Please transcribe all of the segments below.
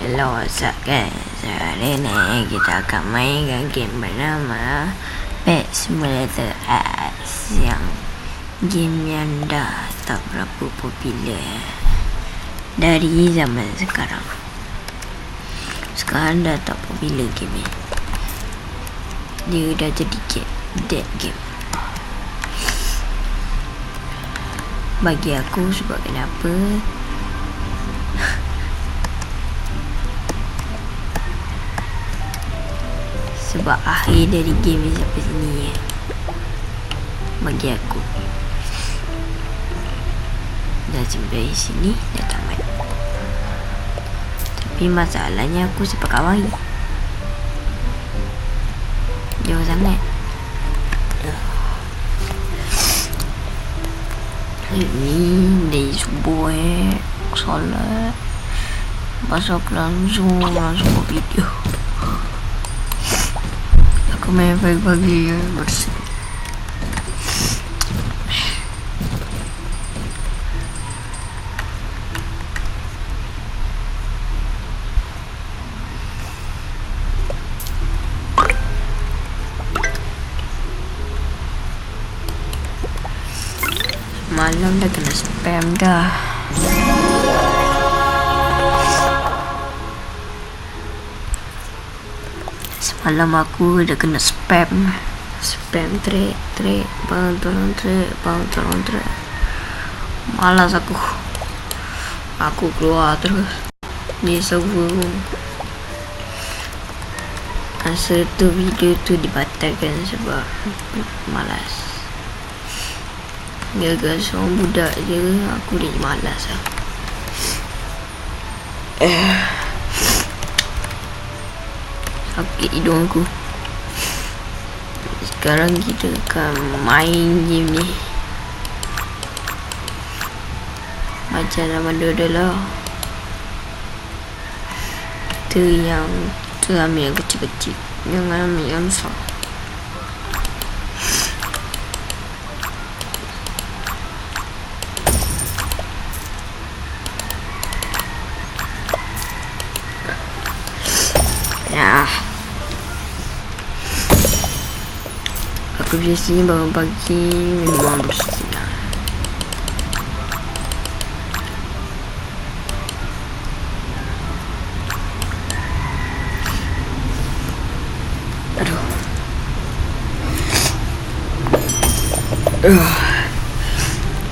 Hello, what's up guys? Hari ni kita akan mainkan game bernama Pet Simulator X, yang game yang dah tak berapa popular dari zaman sekarang. Sekarang dah tak popular game ni. Dia dah jadi dead game bagi aku. Sebab kenapa? Sebab akhir dari game ni sampai sini bagi aku. Dah sampai sini, dah tamat. Tapi masalahnya aku sepakat mari. Jauh sangat. Ini dari subuh solat, masuk langsung buat video. Aku main pagi-pagi bersih. Malam dah kena spam dah. Semalam aku dah kena spam trade, bang tolong trade. Malas aku keluar terus di server room. Masa tu video tu dibatalkan sebab malas. Gara-gara seorang budak je, aku dah malas lah. Sakit hidung aku. Sekarang kita akan main game ni macam nama dia lah. Kita ambil yang kecil-kecil, jangan ambil yang besar. Aku biasanya bangun pagi memang bersih lah.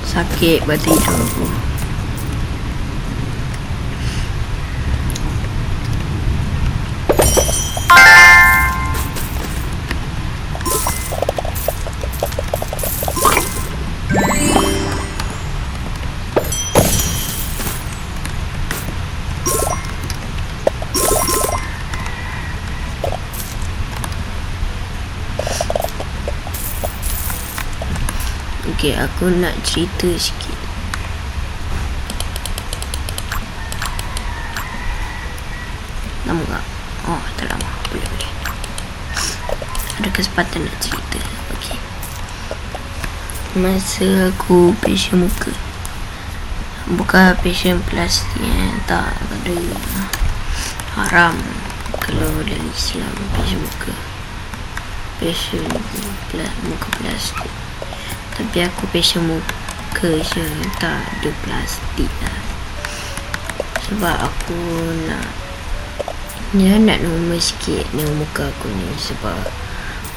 Sakit badan hidung aku. Okay, aku nak cerita sikit. Lama tak? Oh, tak lama. Boleh. Ada kesempatan nak cerita. Okay. Masa aku passion muka, bukan passion plastik, tak ada. Haram kalau dalam Islam passion muka. Passion muka plastik. Tapi aku passion muka je, tak ada plastik lah. Sebab aku nak normal sikit dengan muka aku ni. Sebab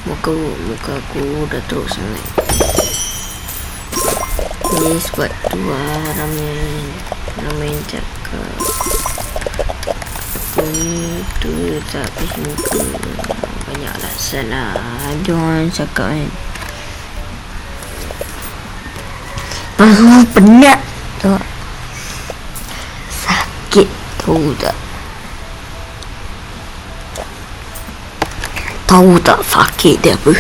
muka aku dah teruk sangat. Jadi sebab tu ramai cakap aku ni tu tak passion muka. Banyak alasan lah. Ada orang cakap kan, penat tu, sakit tahu tak sakit dia apa,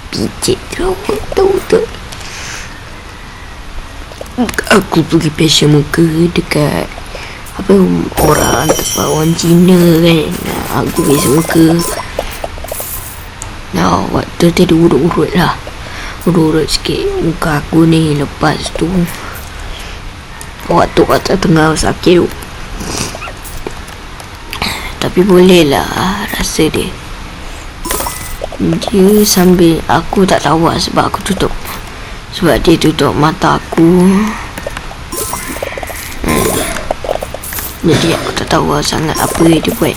pijit rambut tahu tak. Aku pergi passion muka dekat orang tempat orang Cina kan. Aku passion muka. Waktu tu dia urut-urut lah. Urut sikit muka aku ni. Lepas tu waktu tengah sakit tu, Tapi boleh lah rasa dia. Dia sambil aku tak tahu lah, sebab aku tutup. Sebab dia tutup mata aku. Jadi aku tak tahu lah sangat apa dia buat.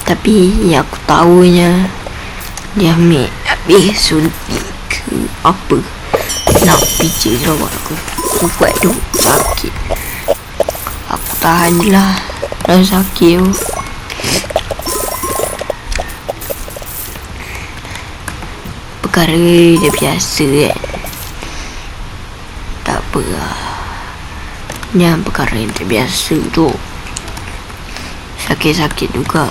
Tapi yang aku tahunya, dia ambil habis suntik ke apa. Nak pijak jerawat aku. Aku buat tu sakit. Aku tahan je lah. Dah sakit tu. Perkara dia biasa kan. Tak apa lah. Yang perkara yang terbiasa tu. Sakit-sakit juga.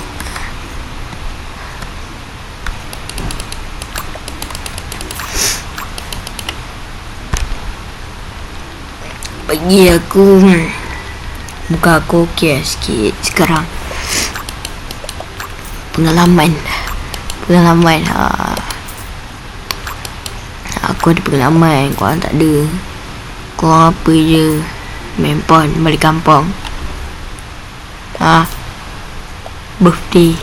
Bagi aku, muka aku okey sikit sekarang. Pengalaman aku ada pengalaman, korang tak ada. Korang apa je, main pon balik kampung. Birthday,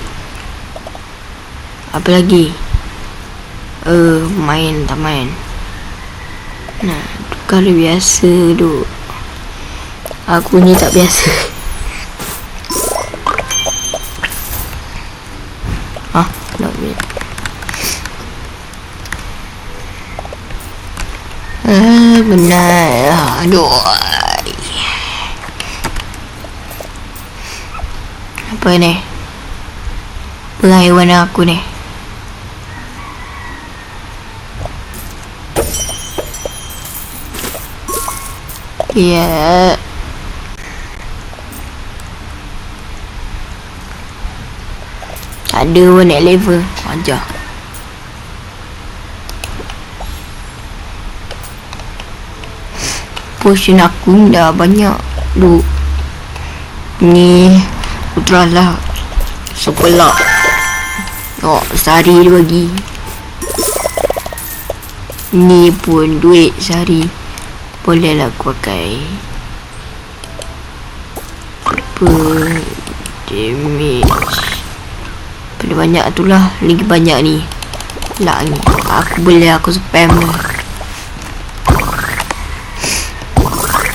apa lagi? Main taman. Nah, tu kali biasa tu. Aku ni tak biasa. Nak ni. Benar. Aduh. Apa ni? Peraiwan aku ni. Ya. Tak ada pun naik level. Ajar. Potion aku dah banyak. Duk. Ni Putra lah. Sekolah. Sehari dia bagi. Ni pun duit sehari. Boleh lah aku pakai. Apa? Damage. Pada banyak tu lah. Lagi banyak ni. Lah ni. Aku boleh aku spam lah.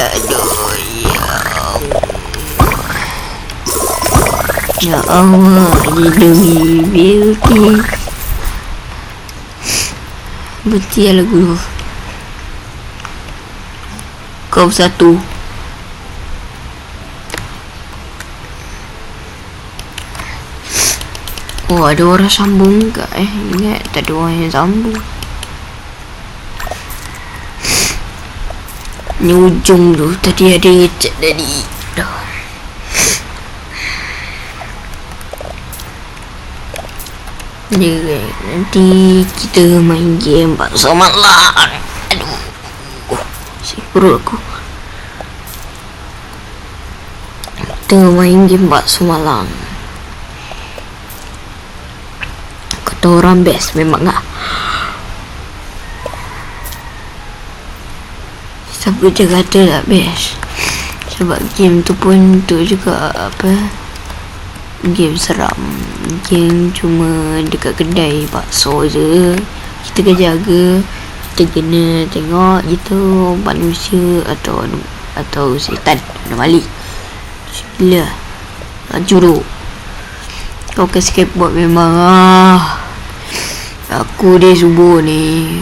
Aduh. Ya Allah. Lindungi beauty. Berhenti lah lagu. Kau satu. Oh, ada orang sambung ke? Ingat tak ada orang yang sambung. Ni ujung tu. Tadi ada yang chat tadi. Dah. Nanti kita main game bakso malang. Aduh. Sakit perut aku. Kita main game bakso malang. Kata orang best memang lah. Siapa je kata tak best. Sebab game tu pun tu juga apa, game seram. Game cuma dekat kedai bakso je. Kita kena jaga. Kita kena tengok gitu manusia atau setan nak balik. Gila. Juruk. Kau ke skateboard memang Aku dia subuh ni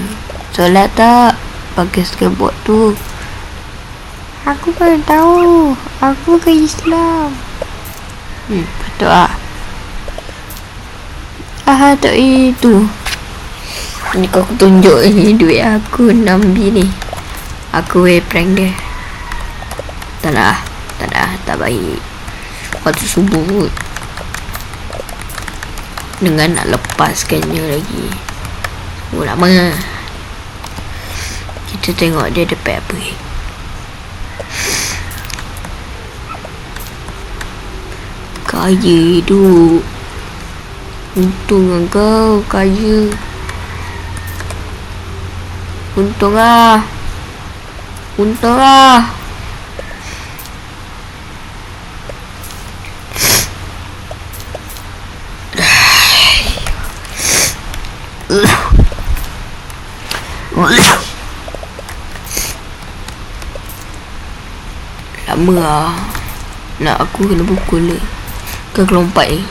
solat tak pakai skateboard tu. Aku baru tahu. Aku ke Islam. Betul lah. Tak itu. Ni kau tunjuk ni duit aku 6B ni. Aku prank dia. Tak baik. Waktu subuh dengan nak lepaskannya lagi. Lama. Kita tengok dia dapat apa. Kaya tu. Untung kau kaya. Untung lah. Lama lah. Nak aku kena pukul dia. Ke kelompat ni.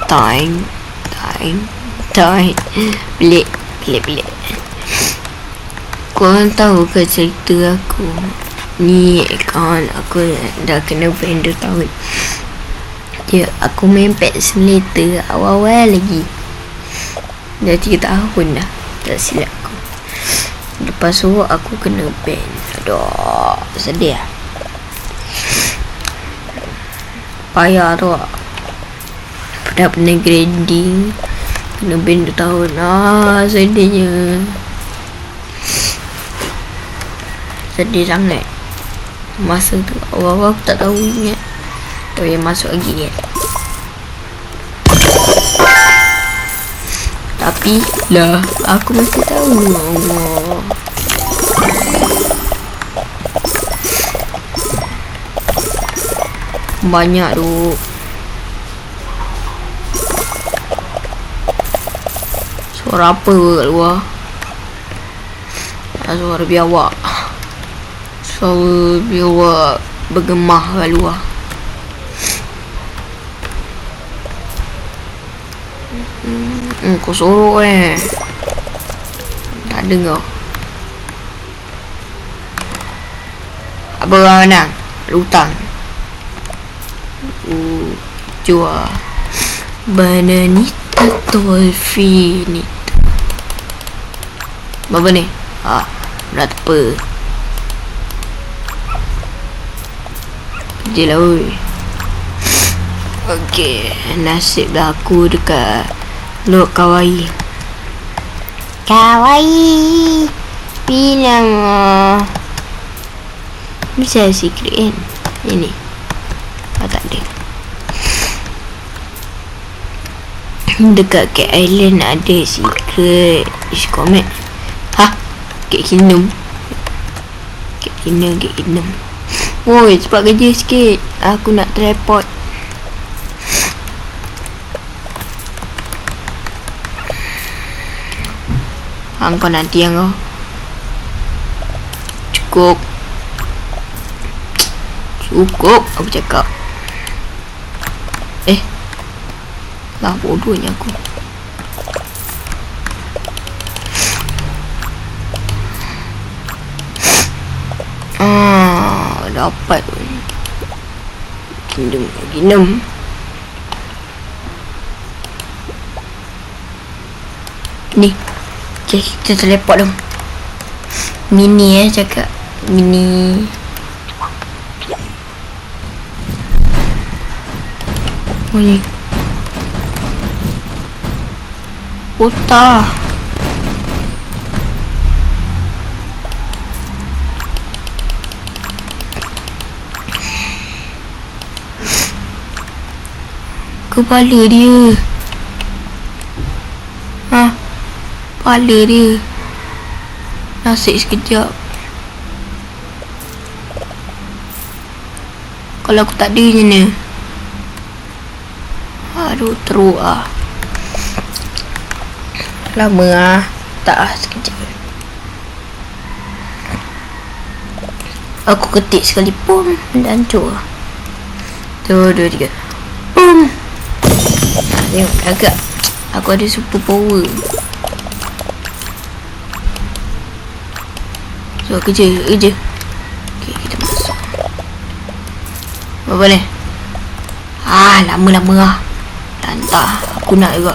Time. Pelik. Korang tahu ke cerita aku? Ni kawan aku dah kena ban 2 tahun. Aku main Pet Simulator awal-awal lagi. Dah 3 tahun dah. Tak silap aku. Lepas tu aku kena ban. Aduh, sedih lah. Payah tu lah. Pernah grinding. Kena ban 2 tahun. Sedihnya. Sedih sangat. Masa tu awal-awal aku tak tahu ingat. Tak payah masuk lagi kan. Tapi lah aku masih tahu. Allah. Banyak tu. Suara apa kat luar? Suara biawak. Suara biawak bergemah kat luar. Kau sorok tak dengar. Apa orang menang? Hutang. Jual Bananita Tolfinita. Apa ni? Berat apa? Kerja lah oi. Okey, nasib dah aku dekat Lok Kawaii. Pinang bisa secret kan? Ini tak ada. Dekat Cat Island ada secret Ishcomet. Cat Kingdom. Woi, cepat kerja sikit. Aku nak teleport. Kau nanti yang kau. Cukup aku cakap. Lah bodohnya aku. Dapat Kingdom. Ni kita teleport dong. Mini cakap mini. Ni Utah. Kepala dia. Kepala dia. Nasib sekejap. Kalau aku tak ada je ni. Aduh, teruk lah. Lama lah. Tak sekejap. Aku ketik sekali pun dah hancur. 1, 2, 3. Boom. Tengok agak. Aku ada super power. So kerja. Okay, kita masuk. Apa ni? Lama-lama lah. Entah, aku nak juga.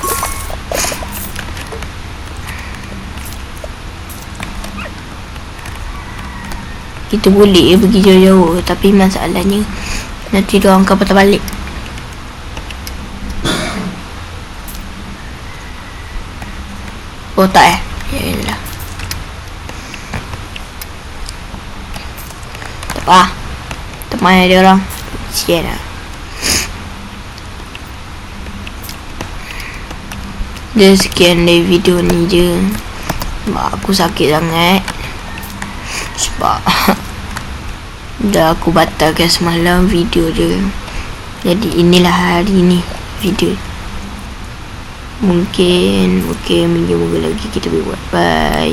Kita boleh pergi jauh-jauh, tapi masalahnya nanti diorang akan patah balik. Oh tak Yalah. Tak apa. Teman ada orang. Sian lah. Dia sekian dari video ni je. Sebab aku sakit sangat. Sebab dah aku batalkan semalam video dia. Jadi inilah hari ni video. Mungkin minggu lagi kita boleh buat. Bye.